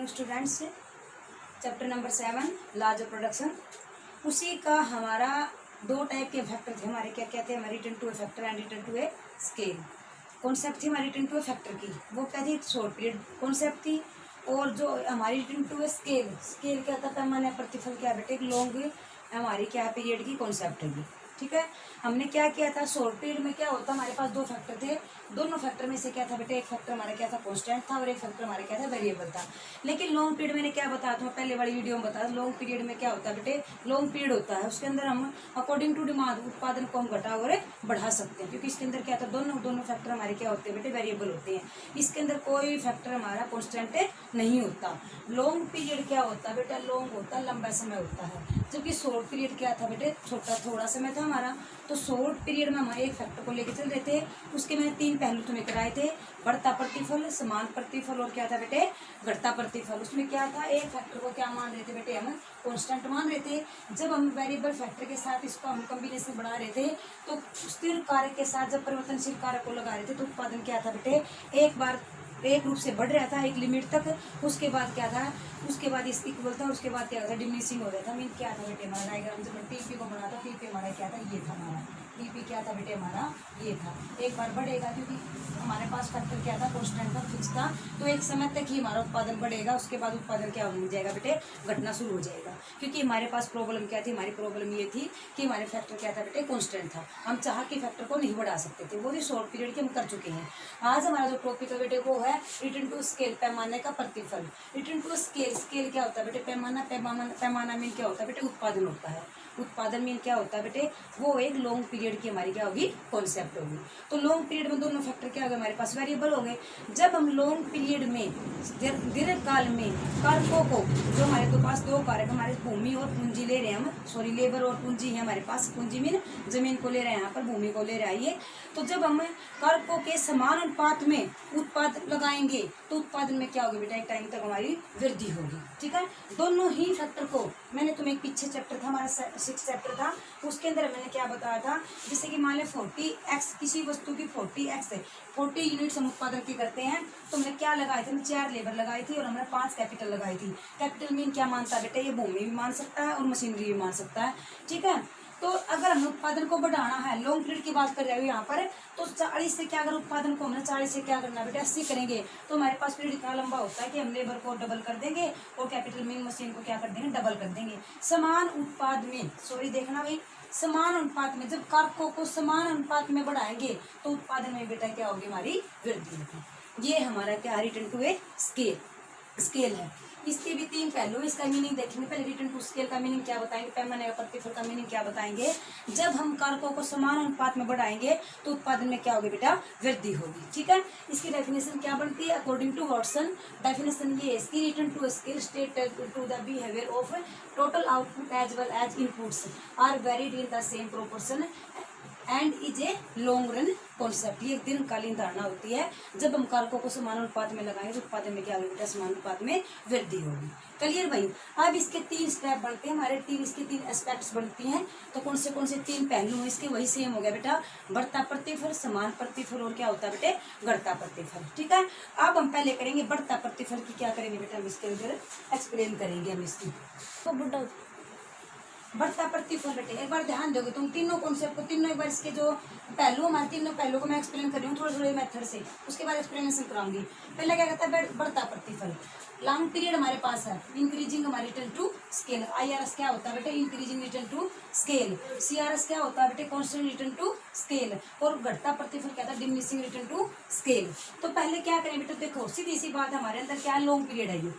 Students, chapter number 7 laws of production. उसी का हमारा दो टाइप के फैक्टर थे हमारे, क्या क्या थे हमारे, return to a factor and return to a scale. Concept थी हमारी रिटर्न टू ए फैक्टर की, वो क्या थी, शॉर्ट पीरियड कॉन्सेप्ट थी। और जो हमारी return to a scale, scale क्या था, पैमाना प्रतिफल क्या बेटे, एक लॉन्ग हमारी क्या पीरियड की कॉन्सेप्ट है। ठीक है, हमने क्या किया था, शॉर्ट पीरियड में क्या होता, हमारे पास दो फैक्टर थे, दोनों फैक्टर में से क्या था बेटे, एक फैक्टर हमारा क्या था, कांस्टेंट था, और एक फैक्टर हमारा क्या था, वेरिएबल था। लेकिन लॉन्ग पीरियड मैंने क्या बताया था, पहले वाली वीडियो में बताया, लॉन्ग पीरियड में क्या होता है बेटे, लॉन्ग पीरियड होता है, उसके अंदर हम अकॉर्डिंग टू डिमांड उत्पादन को हम घटा और बढ़ा सकते हैं, क्योंकि इसके अंदर क्या था, दोनों फैक्टर हमारे क्या होते हैं बेटे, वेरिएबल होते हैं। इसके अंदर कोई फैक्टर हमारा कॉन्स्टेंट नहीं होता। लॉन्ग पीरियड क्या होता है बेटा, लॉन्ग होता है, लंबा समय होता है, जबकि शॉर्ट पीरियड क्या था बेटे, थोड़ा समय था हमारा। तो शॉर्ट पीरियड में हम एक फैक्टर को लेकर चल रहे थे, उसके मैंने 3 पहलू तुम्हें कराए थे, बढ़ता प्रतिफल, समान प्रतिफल, और क्या था बेटे, घटता प्रतिफल। उसमें क्या था, एक फैक्टर को क्या मान रहे थे बेटे, हम कांस्टेंट मान रहे थे। जब हम वेरिएबल फैक्टर के साथ इसको हम कॉम्बिनेशन बढ़ा रहे थे, तो स्थिर कारक के साथ जब परिवर्तनशील कारक को लगा रहे थे, तो उत्पादन क्या था बेटे, एक बार एक रूप से बढ़ रहा था एक लिमिट तक, उसके बाद क्या था, उसके बाद इसकी इक्वल था, उसके बाद क्या था, डिमिनिशिंग हो रहा था। मीन क्या था बेटे, हमारा डायग्राम जब टीपी को बना था, टीपी हमारा क्या था, ये था हमारा टीपी, क्या था बेटे हमारा, ये था। एक बार बढ़ेगा, क्योंकि हमारे पास फैक्टर क्या था, कांस्टेंट था, फिक्स था, तो एक समय तक ही हमारा उत्पादन बढ़ेगा, उसके बाद उत्पादन क्या हो जाएगा बेटे, घटना शुरू हो जाएगा। क्योंकि हमारे पास प्रॉब्लम क्या थी, हमारी प्रॉब्लम ये थी कि हमारे फैक्टर क्या था बेटे, कांस्टेंट था, हम चाह के फैक्टर को नहीं बढ़ा सकते थे, वो भी शॉर्ट पीरियड के हम कर चुके हैं। आज हमारा जो टॉपिक है बेटे, वो है रिटर्न टू स्केल, पैमाने का प्रतिफल। रिटर्न टू स्केल, स्केल क्या होता है बेटे, पैमाना, पैमाना मीन क्या होता है बेटे, उत्पादन होता है। उत्पादन मीन क्या होता है बेटे, वो एक लॉन्ग पीरियड की हमारी क्या होगी, कॉन्सेप्ट होगी। तो लॉन्ग पीरियड में दोनों फैक्टर क्या हो गए, हमारे पास वेरिएबल हो गए। जब हम लॉन्ग पीरियड में दीर्घ काल में कारकों को, जो हमारे तो पास दो कारक, हमारे भूमि और पूंजी ले रहे हैं हम, सॉरी लेबर और पूंजी है हमारे पास, पूंजी मीन जमीन को ले रहे हैं, यहाँ पर भूमि को ले रहे हैं ये। तो जब हम कारकों के समान अनुपात में उत्पादन लगाएंगे, तो उत्पादन में क्या होगा बेटा, एक टाइम तक हमारी वृद्धि होगी। ठीक है, दोनों ही फैक्टर को मैंने तुम्हें पीछे चैप्टर था हमारा 6 चैप्टर था, उसके अंदर मैंने क्या बताया था, जैसे कि मान लें 40x, किसी वस्तु की 40x है, 40 यूनिट्स हम उत्पादन की करते हैं, तो हमने क्या लगाए थे, 4 लेबर लगाई थी, और हमने 5 कैपिटल लगाई थी। कैपिटल मीन क्या मानता है बेटा, ये भूमि भी मान सकता है और मशीनरी भी मान सकता है। ठीक है, तो अगर हमें उत्पादन को बढ़ाना है, लॉन्ग पीरियड की बात कर रहे हो यहाँ पर, तो 40 से क्या, अगर उत्पादन को हमने 40 से क्या करना बेटा, 80 करेंगे, तो हमारे पास पीरियड इतना लंबा होता है कि हम लेबर को डबल कर देंगे और कैपिटल मीन मशीन को क्या कर देंगे, डबल कर देंगे। समान उत्पाद में, सॉरी देखना भाई, समान अनुपात में, जब कारकों को समान अनुपात में बढ़ाएंगे, तो उत्पादन में बेटा क्या होगी, हमारी वृद्धि होगी। ये हमारा क्या, रिटर्न टू ए स्केल है। इसके भी 3 पहलू, इसका मीनिंग देखेंगे। पहले रिटर्न टू स्केल का मीनिंग क्या बताएंगे, पैमाने का प्रतिफल का मीनिंग क्या बताएंगे। जब हम कारकों को समान अनुपात में बढ़ाएंगे, तो उत्पादन में क्या होगी बेटा, वृद्धि होगी। ठीक है, इसकी डेफिनेशन क्या बनती है, अकॉर्डिंग टू वाटसन, डेफिनेशन ये है इसकी, return to scale state to the behaviour of total output as well as inputs are varied in the same proportion and is a long run concept. ये एक दीर्घकालीन धारणा होती है, जब हम कारकों को समान अनुपात में लगाएंगे, तो उत्पादन में क्या होगी बेटा, समान अनुपात में वृद्धि होगी। क्लियर भाई। अब इसके 3 स्टेप बनते हैं हमारे, इसके 3 एस्पेक्ट्स बनती हैं। तो कौन से 3 पहलू हैं इसके, वही सेम हो गया बेटा, बढ़ता प्रतिफल, समान प्रतिफल, और क्या होता है बेटे, घटता प्रतिफल। ठीक है, अब हम पहले करेंगे बढ़ता प्रतिफल की, क्या करेंगे बेटा, हम इसके अंदर एक्सप्लेन करेंगे हम इसकी। तो बढ़ता प्रतिफल बेटे, एक बार ध्यान दोगे तुम तीनों कॉन्सेप्ट को, तीनों एक बार इसके जो पहलू, हमारे तीनों पहलू को मैं एक्सप्लेन कर रही हूँ थोड़े मेथड से, उसके बाद एक्सप्लेनेशन कराऊंगी। पहले क्या कहता है, बढ़ता प्रतिफल। लॉन्ग पीरियड हमारे पास है, इंक्रीजिंग हमारे रिटर्न टू स्केल। IRS क्या होता है बेटे, increasing return to scale. CRS क्या होता है बेटे, कांस्टेंट रिटर्न टू स्केल। और घटता प्रतिफल क्या था, डिमिनिशिंग रिटर्न टू स्केल। तो पहले क्या करें बेटे, देखो सीधी सी बात, हमारे अंदर क्या लॉन्ग पीरियड है, ये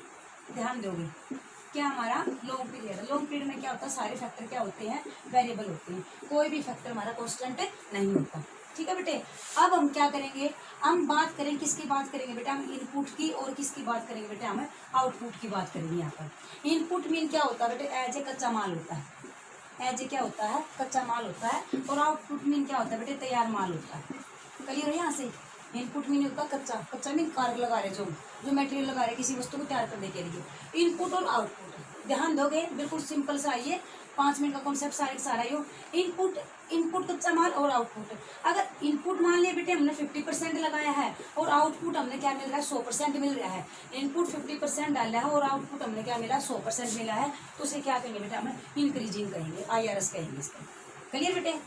ध्यान दोगे, क्या हमारा लॉन्ग पीरियड है। लॉन्ग पीरियड में क्या होता है, सारे फैक्टर क्या होते हैं, वेरिएबल होते हैं, कोई भी फैक्टर हमारा कांस्टेंट नहीं होता। ठीक है बेटे, अब हम क्या करेंगे, हम बात करें, किसकी बात करेंगे बेटा, हम इनपुट की, और किसकी बात करेंगे बेटा, हम आउटपुट की बात करेंगे। यहाँ पर इनपुट मीन क्या होता है बेटे, एज ए कच्चा माल होता है, एज ए क्या होता है, कच्चा माल होता है। और आउटपुट मीन क्या होता है बेटे, तैयार माल होता है। क्लियर है यहाँ से, इनपुट मीन होता है कच्चा, कच्चा मीन कारक लगा रहे, जो मटेरियल लगा रहे किसी वस्तु को तैयार करने के लिए, इनपुट और आउटपुट। ध्यान दोगे, बिल्कुल सिंपल सा ये 5 मिनट का कॉन्सेप्ट सारे का सारा यो इनपुट कच्चा माल और आउटपुट। अगर इनपुट मान लिया बेटे हमने 50% लगाया है और आउटपुट हमने क्या मिल रहा है 100% मिल रहा है। इनपुट 50% डाला है और आउटपुट हमने क्या मिला 100% मिला है, तो उसे क्या कहेंगे बेटा हमें इंक्रीजिंग कहेंगे, IRS कहेंगे इसका। क्लियर बेटे।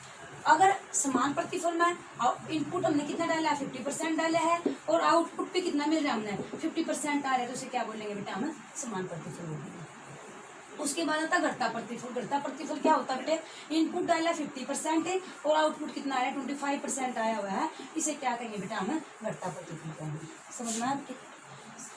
अगर समान प्रतिफल में इनपुट हमने कितना डाला है 50% डाला है और आउटपुट पे कितना मिल रहा है हमने 50% आ रहा है, तो उसे क्या बोलेंगे बेटा हमें समान प्रतिफल बोलेंगे। उसके बाद आता घटता प्रतिफल। घटता प्रतिफल क्या होता है बेटे, इनपुट डाला 50% है और आउटपुट कितना आया 25% आया हुआ है, इसे क्या कहेंगे बेटा हमें घटता प्रतिफल कहेंगे। समझ में आया बेटे,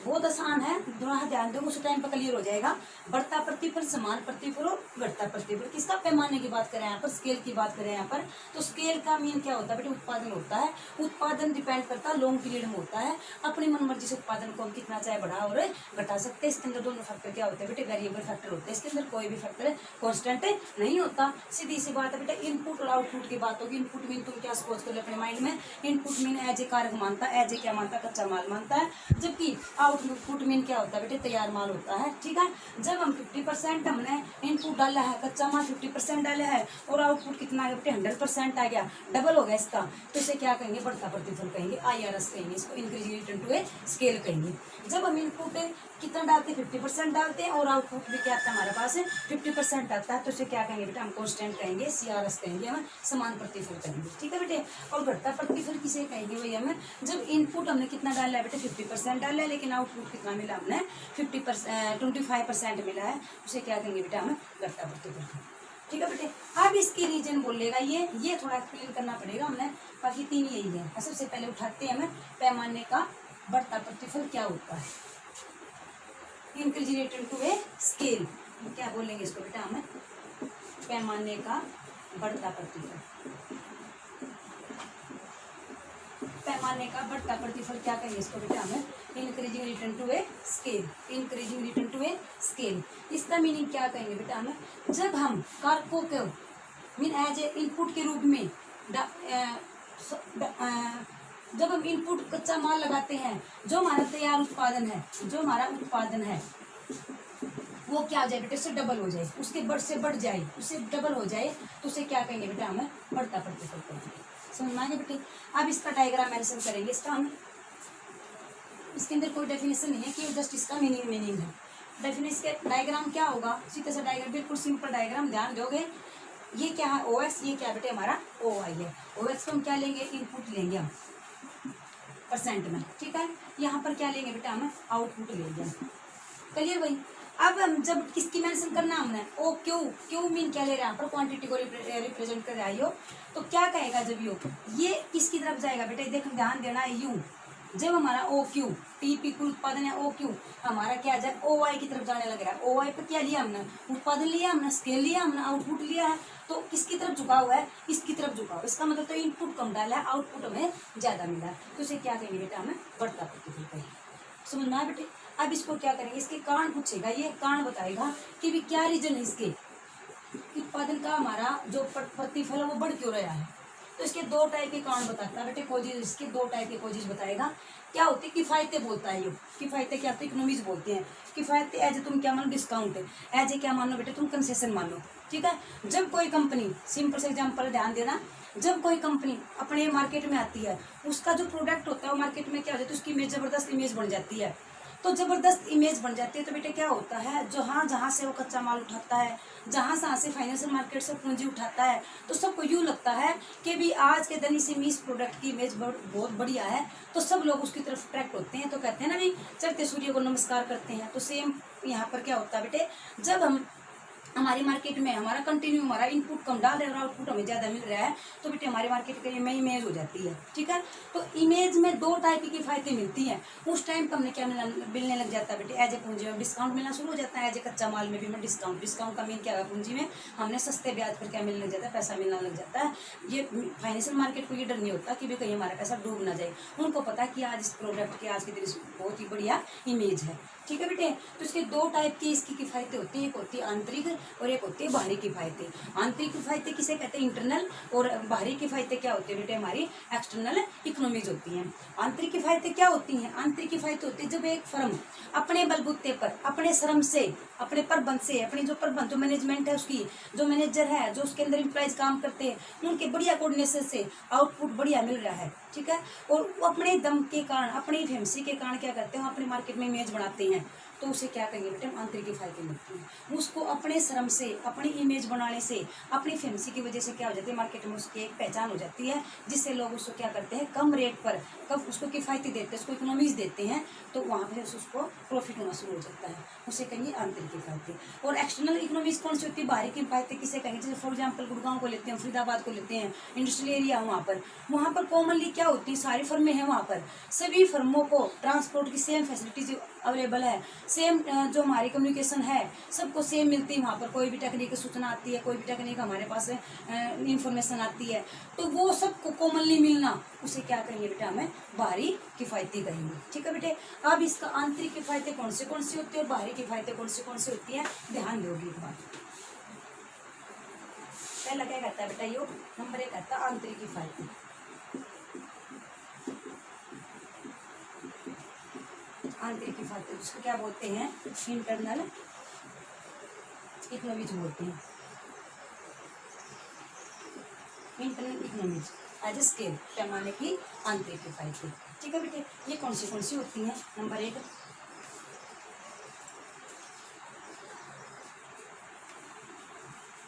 बहुत आसान है, थोड़ा ध्यान दो उस टाइम पर क्लियर हो जाएगा। बढ़ता प्रतिफल, समान प्रतिफल और घटता प्रतिफल। किसका पैमाने की बात करें यहाँ पर, स्केल की बात करें यहाँ पर, तो स्केल का मीन क्या होता है बेटे उत्पादन होता है। उत्पादन डिपेंड करता है लॉन्ग पीरियड में होता है, अपनी मनमर्जी से उत्पादन को हम कितना चाहे बढ़ा और घटा सकते हैं। इसके अंदर दोनों फैक्टर क्या होते हैं बेटे वेरिएबल फैक्टर होते हैं, इसके अंदर कोई भी फैक्टर कॉन्स्टेंट नहीं होता। सीधी सी बात है बेटा, इनपुट और आउटपुट की बात होगी। इनपुट मीन तुम क्या सपोज कर लो अपने माइंड में, इनपुट मीन एज ए कारक मानता है, एज ए क्या मानता है कच्चा माल मानता है, जबकि आउटपुट मीन क्या होता है बेटे तैयार माल होता है। ठीक है, जब हम 50% हमने इनपुट डाला है, कच्चा माल 50% डाला है और आउटपुट कितना आ गया बेटे 100% आ गया, डबल हो गया इसका, तो इसे क्या कहेंगे बढ़ता प्रतिफल कहेंगे, IRS कहेंगे, इसको increasing return to a scale कहेंगे। जब हम इनपुट कितना डालते हैं 50% डालते हैं और आउटपुट भी क्या आता है हमारे पास 50% आता है, तो इसे क्या कहेंगे बेटा हम कॉन्स्टेंट कहेंगे, CRS कहेंगे, हम समान प्रतिफल कहेंगे। ठीक है बेटे। और घटता प्रतिफल किसे कहेंगे वही हमें, जब इनपुट हमने कितना डाला है बेटे 50% डाला है लेकिन आउटपुट कितना मिला हमने 25% मिला है, उसे क्या कहेंगे बेटा हमें घटता प्रतिफल। ठीक है बेटे। अब इसकी रीजन बोलेगा ये थोड़ा एक्सप्लेन करना पड़ेगा हमने, बाकी 3 यही है। सबसे पहले उठाते हैं हमें पैमाने का बढ़ता प्रतिफल क्या होता है, increasing return to a scale, क्या बोलेंगे इसको बेटा हमें पैमाने का बढ़ता प्रतिफल। पैमाने का बढ़ता प्रतिफल क्या कहेंगे इसको बेटा हमें increasing return to a scale, increasing return to a scale. इसका मीनिंग क्या कहेंगे बेटा हमें, जब हम कारकों को मीन एज ए इनपुट के रूप में जब हम इनपुट कच्चा माल लगाते हैं, जो हमारा तैयार उत्पादन है, जो हमारा उत्पादन है वो क्या हो जाए बेटे उससे डबल हो जाए, उसके बढ़ जाए, उससे डबल हो जाए, तो उसे क्या कहेंगे बेटा हमें बढ़ता प्रतिफल कहेंगे। समझ में आएगा बेटे। अब इसका डायग्राम मेंशन करेंगे, इसका हम इसके अंदर कोई डेफिनेशन नहीं है कि जस्ट इसका मीनिंग है। डेफिनेशन के डायग्राम क्या होगा, सीधा सा डायग्राम, बिल्कुल सिंपल डायग्राम, ध्यान दोगे। ये क्या है OX, ये क्या बेटे हमारा OI है। OX को हम क्या लेंगे इनपुट लेंगे हम परसेंट में, ठीक है। यहाँ पर क्या लेंगे बेटा हम आउटपुट लेंगे। क्लियर भाई। अब हम जब किसकी मेंशन करना हमने क्यू मीन क्या ले रहा है यहाँ पर क्वांटिटी को रिप्रेजेंट कर रहा है, तो क्या कहेगा जब ये किसकी तरफ जाएगा बेटा, देखो ध्यान देना है यू। जब हमारा OQ TP कुल उत्पादन है OQ हमारा क्या जाए OI की तरफ जाने लग रहा है। OI पे क्या लिया हमने उत्पादन लिया, हमने स्केल लिया, हमने आउटपुट लिया है, तो किसकी तरफ झुका हुआ है इसकी तरफ झुका हुआ है। इसका मतलब तो इनपुट कम डाला है, आउटपुट हमें ज्यादा मिला है, तो इसे क्या कहेंगे बेटा हमें बढ़ता प्रतिफल कहेंगे। समझना है बेटे। अब इसको क्या करेंगे, इसके कारण पूछेगा, ये कारण बताएगा कि भी क्या रीजन है इसके उत्पादन का हमारा जो प्रतिफल है वो बढ़ क्यों रहा है। तो इसके 2 टाइप के कारण बताता है बेटे कोजेज, इसके 2 टाइप के कोजेज बताएगा। क्या होती है किफायतें बोलता है ये, किफायतें क्या होती है इकोनॉमीज बोलते हैं। किफायतें एज तुम क्या मानो डिस्काउंट है, एज ए क्या मानो बेटे तुम कंसेशन मानो, ठीक है। जब कोई कंपनी, सिंपल से एग्जाम्पल ध्यान देना, जब कोई कंपनी अपने मार्केट में आती है, उसका जो प्रोडक्ट होता है वो मार्केट में क्या हो जाता है, उसकी इमेज जबरदस्त इमेज बन जाती है। तो जबरदस्त इमेज बन जाती है तो बेटे क्या होता है, जहाँ से वो कच्चा माल उठाता है, जहाँ से फाइनेंशियल मार्केट से पूंजी उठाता है, तो सबको यूँ लगता है कि भी आज के दिन इस प्रोडक्ट की इमेज बहुत बढ़िया है, तो सब लोग उसकी तरफ अट्रैक्ट होते हैं। तो कहते हैं ना भी चढ़ते सूर्य को नमस्कार करते हैं। तो सेम यहाँ पर क्या होता है बेटे, जब हम हमारी मार्केट में हमारा कंटिन्यू हमारा इनपुट कम डाल रहे हैं और आउटपुट हमें ज़्यादा मिल रहा है, तो बेटे हमारी मार्केट के में इमेज हो जाती है, ठीक है। तो इमेज में 2 टाइप की किफायतें मिलती हैं। उस टाइम पर हमें क्या मिलने लग जाता है बेटे, एज ए पूंजी में डिस्काउंट मिलना शुरू हो जाता है। एज ए कच्चा माल में भी हमें डिस्काउंट का मीन क्या है, पूंजी में हमने सस्ते ब्याज पर क्या मिलने लग जाता है, पैसा मिलना लग जाता है। ये फाइनेंशियल मार्केट को ये डर नहीं होता कि भाई कहीं हमारा पैसा डूब ना जाए, उनको पता है कि आज इस प्रोडक्ट की आज के दिन बहुत ही बढ़िया इमेज है। ठीक है बेटे। तो इसके दो टाइप की इसकी किफायतें होती हैं, एक होती है आंतरिक और एक होती है बाहरी किफायतें। आंतरिक किफायतें किसे कहते हैं, इंटरनल, और बाहरी किफायतें क्या होती है बेटे, हमारी एक्सटर्नल इकोनॉमीज होती हैं। आंतरिक किफायतें क्या होती हैं, आंतरिक किफायतें होती है जब एक फर्म अपने बलबूते पर, अपने श्रम से, अपने प्रबंध से, अपनी जो प्रबंध जो मैनेजमेंट है उसकी, जो मैनेजर है, जो उसके अंदर एम्प्लॉइज काम करते हैं, उनके बढ़िया कोऑर्डिनेशन से आउटपुट बढ़िया मिल रहा है, ठीक है, और वो अपने दम के कारण, अपनी फेमसी के कारण क्या करते हैं, अपने मार्केट में इमेज बनाते हैं, तो उसे क्या कहेंगे बेटे, आंतरिक किफायतें मिलती हैं। उसको अपने श्रम से, अपनी इमेज बनाने से, अपनी फेमसी की वजह से क्या हो जाती है, मार्केट में उसकी एक पहचान हो जाती है, जिससे लोग उसको क्या करते हैं, कम रेट पर कब उसको किफायती देते हैं, उसको इकोनॉमीज देते हैं, तो वहाँ पे उसको प्रॉफिट होना शुरू हो जाता है, उसे कहेंगे आंतरिक किफायतें। और एक्सटर्नल इकोनॉमीज कौन सी होती है, बाहरी किफायतें किसे कहेंगे, जैसे फॉर एग्जाम्पल गुड़गांव को लेते हैं, फरीदाबाद को लेते हैं, इंडस्ट्रियल एरिया वहाँ पर कॉमनली क्या होती है, सारी फर्में हैं वहाँ पर, सभी फर्मों को ट्रांसपोर्ट की सेम फैसिलिटीज अवेलेबल है, सेम जो हमारी कम्युनिकेशन है सबको सेम मिलती है वहाँ पर, कोई भी टेक्निक सूचना आती है, कोई भी टेक्निक हमारे पास इंफॉर्मेशन आती है, तो वो सबको कॉमनली मिलना, उसे क्या कहेंगे बेटा, हमें बाहरी किफायती कहेंगे, ठीक है बेटे। अब इसका आंतरिक किफायतें कौन सी होती है और बाहरी किफायतें कौन सी होती है, ध्यान दोगी एक बात। पहला क्या कहता है बेटा, यो नंबर 1 कहता है आंतरिक किफायतें। आंतरिक किफायतें उसको क्या बोलते हैं, इंटरनल इकोनॉमीज बोलते हैं, internal economies as a scale, पैमाने की आंतरिक किफायतें, ठीक है बेटे। ये कौन सी होती हैं, नंबर 1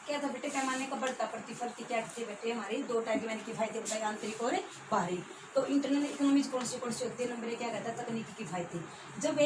क्या था बेटे, पैमाने का बढ़ता प्रतिफल की क्या कहते हैं बेटे, हमारी दो टाइप की मैंने किफायतें बताई, आंतरिक और बाहरी। तो इंटरनल इकोनॉमीज कौन सी होती है, नंबर 1 क्या कहता है, तकनीकी किफायतें। जब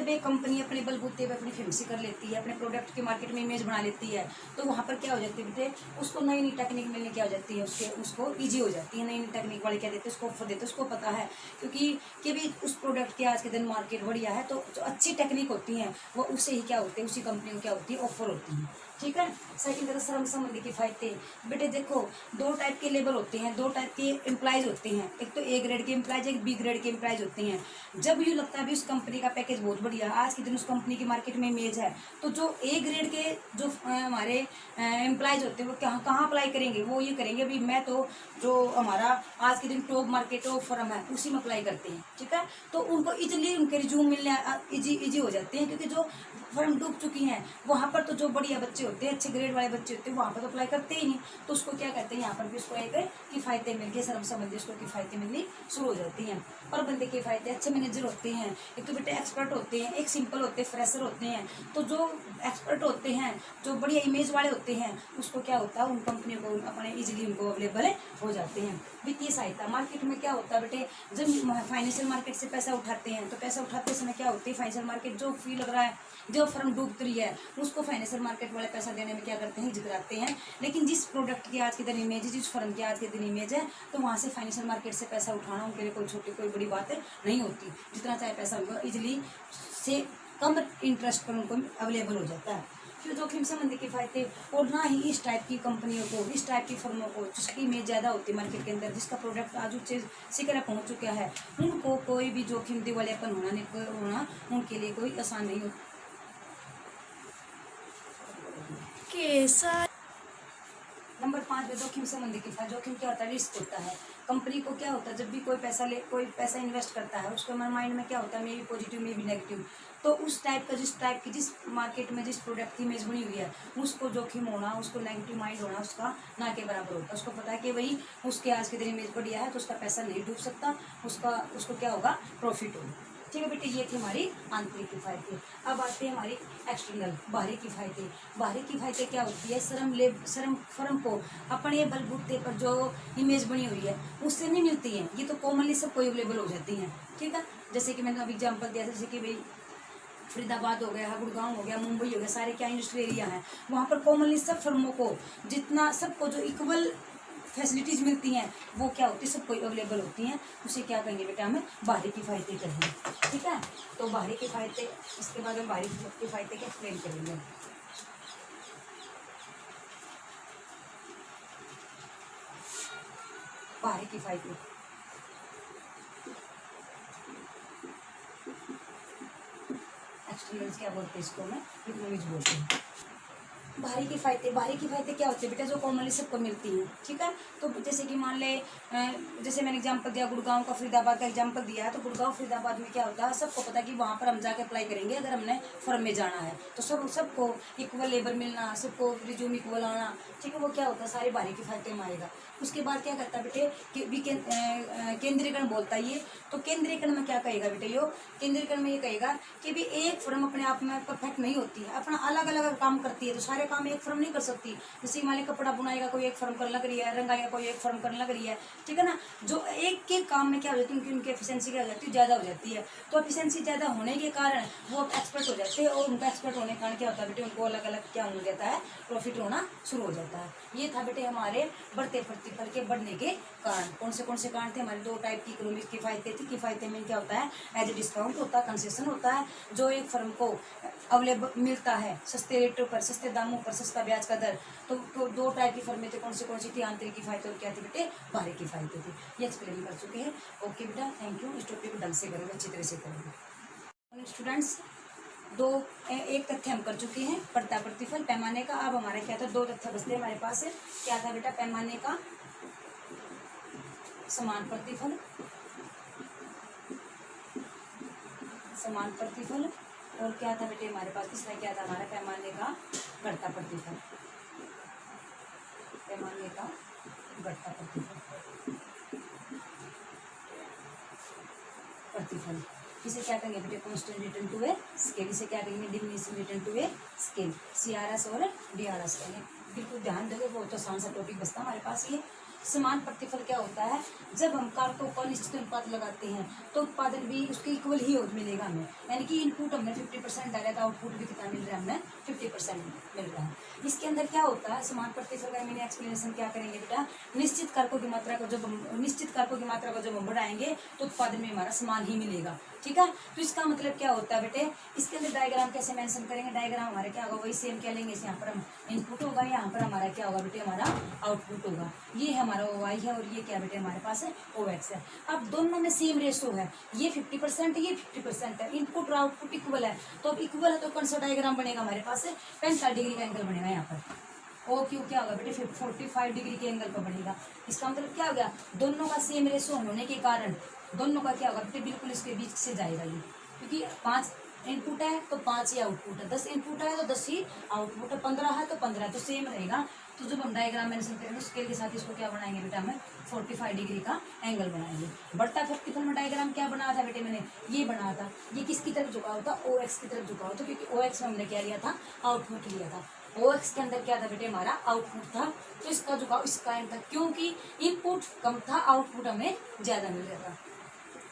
एक कंपनी अपने बलबूते पे अपनी फेमसी कर लेती है, अपने प्रोडक्ट के मार्केट में इमेज बना लेती है, तो वहाँ पर क्या हो जाती है बेटे, उसको नई नई टेक्निक मिलने क्या हो जाती है, उसको ईजी हो जाती है, नई नई टेक्निक वाले क्या देते हैं, उसको ऑफर देते हैं, उसको पता है क्योंकि भी उस प्रोडक्ट के आज के दिन मार्केट बढ़िया है, तो जो अच्छी टेक्निक होती है वो उसे ही क्या होती है, उसी कंपनी को क्या होती है, ऑफर होती है, ठीक है। सेकंड तरह श्रम संबंधी किफायतें। बेटे देखो, दो टाइप के लेबर होते हैं, दो टाइप के एम्प्लॉयज होते हैं, एक तो ए ग्रेड के एम्प्लॉयज, एक बी ग्रेड के एम्प्लॉयज होते हैं। जब यूँ लगता है भी उस कंपनी का पैकेज बहुत बढ़िया, आज के दिन उस कंपनी की मार्केट में इमेज है, तो जो ए ग्रेड के जो हमारे एम्प्लॉयज होते हैं वो कहाँ अप्लाई करेंगे, वो ये करेंगे भी मैं तो जो हमारा आज के दिन टॉप मार्केट टॉप फर्म है उसी में अप्लाई करते हैं, ठीक है। तो उनको इजीली उनके रिज्यूम मिलने इजी हो जाते हैं, क्योंकि जो फर्म डूब चुकी हैं वहाँ पर तो जो बढ़िया बच्चे होते हैं, अच्छे ग्रेड वाले बच्चे होते हैं, वहाँ पर तो अप्लाई करते ही नहीं, तो उसको क्या कहते हैं, यहाँ पर भी उसको एक किफायतें मिल गई, श्रम संबंधी उसको किफायतें मिलनी शुरू हो जाती हैं। प्रबंधकीय किफायतें, अच्छे मैनेजर होते हैं, एक तो बेटे एक्सपर्ट होते हैं, एक सिंपल होते हैं, फ्रेशर होते हैं। तो जो एक्सपर्ट होते हैं, जो बढ़िया इमेज वाले होते हैं, उसको क्या होता है, उन कंपनियों को अपने इजीली उनको अवेलेबल हो जाते हैं। वित्तीय सहायता, मार्केट में क्या होता है बेटे, जब फाइनेंशियल मार्केट से पैसा उठाते हैं, तो पैसा उठाते समय क्या होती है, फाइनेंशियल मार्केट जो फील लग रहा है, जो फर्म डूब रही है, उसको फाइनेंशियल मार्केट वाले पैसा देने में क्या करते हैं, जितराते हैं। लेकिन जिस प्रोडक्ट की आज के दिन इमेज है, जिस फर्म की आज के दिन इमेज है, तो वहाँ से फाइनेंशियल मार्केट से पैसा उठाना उनके लिए कोई छोटी कोई बड़ी बात नहीं होती, जितना चाहे पैसा उनको इजिली से कम इंटरेस्ट पर उनको अवेलेबल हो जाता है। फिर जोखिम संबंधी किफायतें, और ना ही इस टाइप की कंपनियों को, इस टाइप की फर्मों को जिसकी इमेज ज़्यादा होती है मार्केट के अंदर, जिसका प्रोडक्ट आज उच्च शिखर पहुंच चुका है, उनको कोई भी जोखिम दिवालियापन होना उनके लिए कोई आसान नहीं होता। नंबर 5 में जोखिम संबंधी किफायत। जोखिम क्या होता है, रिस्क होता है। कंपनी को क्या होता है, जब भी कोई पैसा इन्वेस्ट करता है, उसके माइंड में क्या होता है, may be positive may be negative, तो उस टाइप का जिस मार्केट में जिस प्रोडक्ट की इमेज बनी हुई है, उसको जोखिम होना, उसको नेगेटिव माइंड होना उसका ना के बराबर होता है। उसको पता है कि भाई उसके आज के दिन इमेज बढ़िया है, तो उसका पैसा नहीं डूब सकता, उसको क्या होगा, प्रॉफिट होगा, ठीक है बेटे। ये थी हमारी आंतरिक किफायतें। अब आते हैं हमारी एक्सटर्नल बाहरी किफायतें। बाहरी किफायतें क्या होती है, श्रम फर्म को अपने बलबूते पर जो इमेज बनी हुई है उससे नहीं मिलती है, ये तो कॉमनली सबको अवेलेबल हो जाती हैं, ठीक है। जैसे कि मैंने अभी एग्जाम्पल दिया, जैसे कि भाई फरीदाबाद हो गया, गुड़गांव हो गया, मुंबई हो गया, सारे क्या इंडस्ट्रियल एरिया हैं, वहाँ पर कॉमनली सब फर्मों को जितना सबको जो इक्वल फैसिलिटीज़ मिलती हैं वो क्या होती है, सबको अवेलेबल होती हैं, उसे क्या कहेंगे बेटा, हमें बाहरी किफायतें कहेंगे, ठीक है। तो बाहरी किफायतें, इसके बाद हम बाहरी किफायतें क्या एक्सप्लेन करेंगे। बाहरी किफायतें, एक्सटर्नल क्या बोलते हैं इसको हमें इकोनॉमिक्स बोलते हैं। बाहरी किफ़ायतें क्या होती है बेटा, जो कॉमनली सबको मिलती हैं, ठीक है। तो जैसे कि मान ले जैसे मैंने एग्जांपल दिया गुड़गांव का, फरीदाबाद का एग्जांपल दिया है, तो गुड़गांव फरीदाबाद में क्या होता है, सबको पता है कि वहाँ पर हम जाके अप्लाई करेंगे अगर हमने फर्म में जाना है, तो सबको इक्वल लेबर मिलना, सबको रिज्यूम इक्वल आना, ठीक है, वो क्या होता है, सारी बाहरी किफ़ायतें में आएगा। उसके बाद क्या करता है बेटे कि केंद्रीकरण बोलता है ये। तो केंद्रीकरण में क्या कहेगा बेटे, यो केंद्रीकरण में ये कहेगा कि भी एक फर्म अपने आप में परफेक्ट नहीं होती है, अपना अलग अलग काम करती है, तो सारे काम एक फर्म नहीं कर सकती। जैसे मान ली कपड़ा बुनाएगा कोई एक फर्म करने लग रही है, रंगाएगा कोई एक फर्म करने लग रही है, ठीक है ना। जो एक के काम में क्या हो जाती है, उनकी एफिशिएंसी क्या हो जाती है, ज़्यादा हो जाती है। तो एफिशिएंसी ज़्यादा होने के कारण वो एक्सपर्ट हो जाते हैं, और उनका एक्सपर्ट होने के कारण क्या होता है बेटे, उनको अलग अलग क्या हो जाता है, प्रॉफिट होना शुरू हो जाता है। ये था बेटे हमारे बढ़ते प्रतिफल के बढ़ने के कारण। कौन से कारण थे हमारे, 2 टाइप की इकोनॉमिक किफ़ायतें थी। किफ़ायतें में क्या होता है, एज ए डिस्काउंट होता है, कंसेशन होता है, जो एक फर्म को अवेलेबल मिलता है सस्ते रेटों पर, सस्ते दामों पर, सस्ता ब्याज का दर। तो 2 टाइप की फर्में थे, कौन सी थी, आंतरिक किफ़ायतें और क्या थी बेटे, बाहरी किफ़ायतें थी। ये एक्सप्लेन कर चुके हैं। ओके बेटा, थैंक यू। इस टॉपिक को ढंग से करोगे, अच्छी तरह से करोगे स्टूडेंट्स। एक तथ्य हम कर चुके हैं, बढ़ता प्रतिफल पैमाने का। अब हमारे क्या था, 2 तथ्य बचते हैं हमारे पास है। क्या था बेटा, पैमाने का समान प्रतिफल, और क्या था बेटे हमारे पास, तीसरा क्या था हमारा, पैमाने का घटता प्रतिफल, पैमाने का घटता प्रतिफल। इसे क्या कहेंगे बेटे, constant return to a scale. इसे क्या कहेंगे, diminishing return to a scale, CRS और DRS कहेंगे। बिल्कुल ध्यान दोगे, बहुत आसान सा टॉपिक बचता हमारे पास ये। समान प्रतिफल क्या होता है, जब हम कारकों का निश्चित अनुपात लगाते हैं तो उत्पादन भी उसके इक्वल ही मिलेगा हमें। यानी कि इनपुट हमने 50% डाला था, आउटपुट भी कितना मिल रहा है, हमें 50% मिल रहा है। इसके अंदर क्या होता है, समान प्रतिफल का मैंने एक्सप्लेनेशन क्या करेंगे बेटा, निश्चित कारकों की मात्रा को जब हम बढ़ाएंगे तो उत्पादन में हमारा समान ही मिलेगा, ठीक है। तो इसका मतलब क्या होता है बेटे, इसके अंदर डायग्राम कैसे मेंशन करेंगे, डायग्राम हमारे क्या होगा, वही सेम क्या लेंगे, यहाँ पर हम इनपुट होगा, यहाँ पर हमारा क्या होगा बेटे, हमारा आउटपुट होगा। ये हमारा OY है और ये क्या बेटे हमारे पास है, OX है। अब दोनों में सेम रेशो है, ये 50% ये 50% है, इनपुट और आउटपुट इक्वल है। तो अब इक्वल है तो कौन सा डायग्राम बनेगा हमारे पास, 45 डिग्री का एंगल बनेगा यहाँ पर। OQ क्या होगा बेटे, 45 डिग्री के एंगल पर बनेगा। इसका मतलब क्या हो गया, दोनों का सेम रेशो होने के कारण दोनों का क्या होगा बेटे, बिल्कुल इसके बीच से जाएगा ये, क्योंकि 5 इनपुट है तो 5 ही आउटपुट है, 10 इनपुट है तो 10 ही आउटपुट है, 15 है तो 15, तो सेम रहेगा। तो जब हम डायग्राम मेंशन करेंगे स्केल के साथ इसको क्या बनाएंगे बेटा, हमें 45 डिग्री का एंगल बनाएंगे। बढ़ता प्रतिफल में डायग्राम क्या बनाया था बेटे, मैंने ये बनाया था, ये किसकी तरफ झुका हुआ था, OX की तरफ झुका हुआ था, क्योंकि OX में हमने क्या लिया था, आउटपुट लिया था। OX के अंदर क्या था बेटे, हमारा आउटपुट था, तो इसका झुकाव इस कारण था क्योंकि इनपुट कम था, आउटपुट हमें ज्यादा मिल रहा था।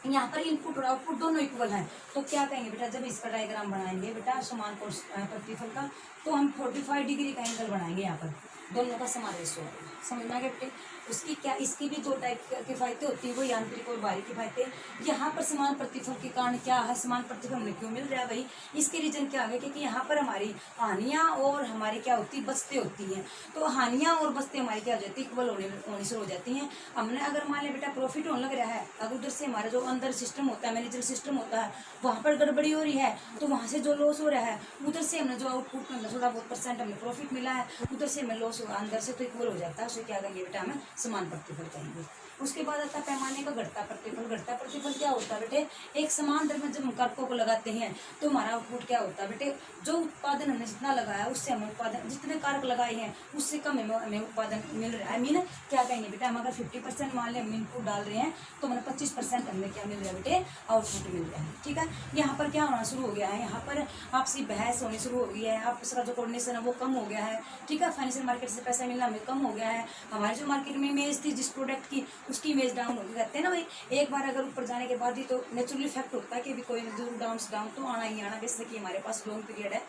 यहाँ पर इनपुट और आउटपुट दोनों इक्वल हैं, तो क्या कहेंगे बेटा, जब इसका डायग्राम बनाएंगे बेटा समान प्रतिफल का, तो हम 45 डिग्री का एंगल बनाएंगे, यहाँ पर दोनों का समान रेशो है। समझना है बेटे, इसकी भी 2 टाइप की किफ़ायतें होती है, वो आंतरिक और बाहरी किफ़ायतें। यहाँ पर समान प्रतिफल के कारण क्या है, समान प्रतिफल हमें क्यों मिल रहा है भाई, इसके रीजन क्या है, क्योंकि यहाँ पर हमारी हानियाँ और हमारी क्या होती है, बचतें होती हैं। तो हानियाँ और बचतें हमारी क्या हो जाती है, इक्वल होने से हो जाती हैं। हमने अगर मान लिया बेटा प्रॉफिट होने लग रहा है, अगर उधर से हमारा जो अंदर सिस्टम होता है, मैनेजर सिस्टम होता है, वहाँ पर गड़बड़ी हो रही है, तो वहाँ से जो लॉस हो रहा है, उधर से हमने जो आउटपुट में थोड़ा बहुत % हमें प्रॉफिट मिला है, उधर से हमें लॉस होगा, अंदर से तो इक्वल हो जाता है, उसे क्या कहेंगे बेटा, हमें समान प्रतिफल कहेंगे। उसके बाद आता है पैमाने का घटता प्रतिफल। घटता प्रतिफल क्या होता है बेटे, एक समान दर में जब हम कारकों को लगाते हैं तो हमारा आउटपुट क्या होता है बेटे, जो उत्पादन हमने जितना लगाया उससे हमें उत्पादन, जितने कारक लगाए हैं उससे कम हमें उत्पादन मिल रहा है। मीन क्या कहेंगे बेटा, हम अगर 50% मान लें हम इनपुट डाल रहे हैं तो हमें 25% हमें क्या मिल रहा है बेटे, आउटपुट मिल रहा है, ठीक है। यहाँ पर क्या होना शुरू हो गया है, यहाँ पर आपसी बहस होनी शुरू हो गई है, आपका जो कोऑर्डिनेशन है वो कम हो गया है, ठीक है। फाइनेंशियल मार्केट से पैसा मिलना हमें कम हो गया है, हमारी जो मार्केट में इमेज थी जिस प्रोडक्ट की, उसकी इमेज डाउन होगी। कहते हैं ना भाई, एक बार अगर ऊपर जाने के बाद ही तो नेचुरली फैक्ट होता है कि भी कोई डाउन तो आना ही आना। जैसे कि हमारे पास लॉन्ग पीरियड है,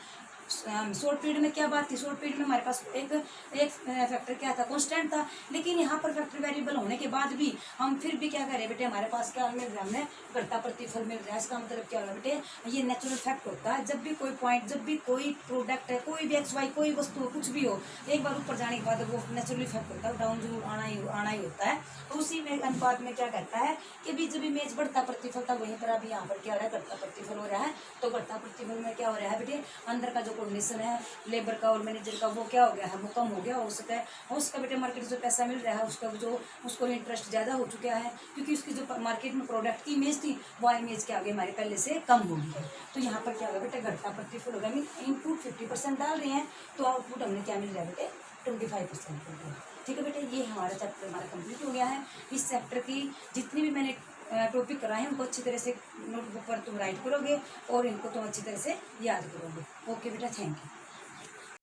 शॉर्ट पीरियड में क्या बात थी, शॉर्ट पीरियड में हमारे पास एक फैक्टर क्या था, कांस्टेंट था। लेकिन यहाँ पर फैक्टर वेरिएबल होने के बाद भी हम फिर भी क्या करें बेटे, हमारे पास क्या मिल रहा है, हमें घटता प्रतिफल मिल रहा है। इसका मतलब क्या होगा बेटे, ये नेचुरल फैक्ट होता है। जब भी कोई पॉइंट, जब भी कोई प्रोडक्ट है, कोई भी एक्स वाई कोई वस्तु हो, कुछ भी हो, एक बार ऊपर जाने के बाद वो नेचुरली फैक्ट होता है, डाउन जरूर आना ही होता है। तो उसी में अनुपात में क्या कहता है कि भी जब इमेज बढ़ता प्रतिफल था, वहीं पर अभी यहाँ पर क्या हो रहा है, घटता प्रतिफल हो रहा है। तो घटता प्रतिफल में क्या हो रहा है बेटे, अंदर का जो कंडीशन है लेबर का और मैनेजर का, वो क्या हो गया है, वो कम हो गया। हो सकता है उसका बेटे मार्केट जो पैसा मिल रहा है उसका जो उसको इंटरेस्ट ज़्यादा हो चुका है, क्योंकि उसकी जो मार्केट में प्रोडक्ट की इमेज थी वो इमेज क्या हो गई, हमारे पहले से कम हो गई है। तो यहाँ पर क्या होगा बेटे, घटता प्रतिफल होगा। मीन इनपुट 50% डाल रहे हैं तो आउटपुट हमने क्या मिल रहा है बेटे, 25% मिल रहा है। ठीक है बेटे, ये हमारा चैप्टर हमारा कंप्लीट हो गया है। इस चैप्टर की जितनी भी मैंने टॉपिक कराए हैं उनको अच्छी तरह से नोटबुक पर तुम राइट करोगे और इनको तुम अच्छी तरह से याद करोगे। ओके बेटा, थैंक यू।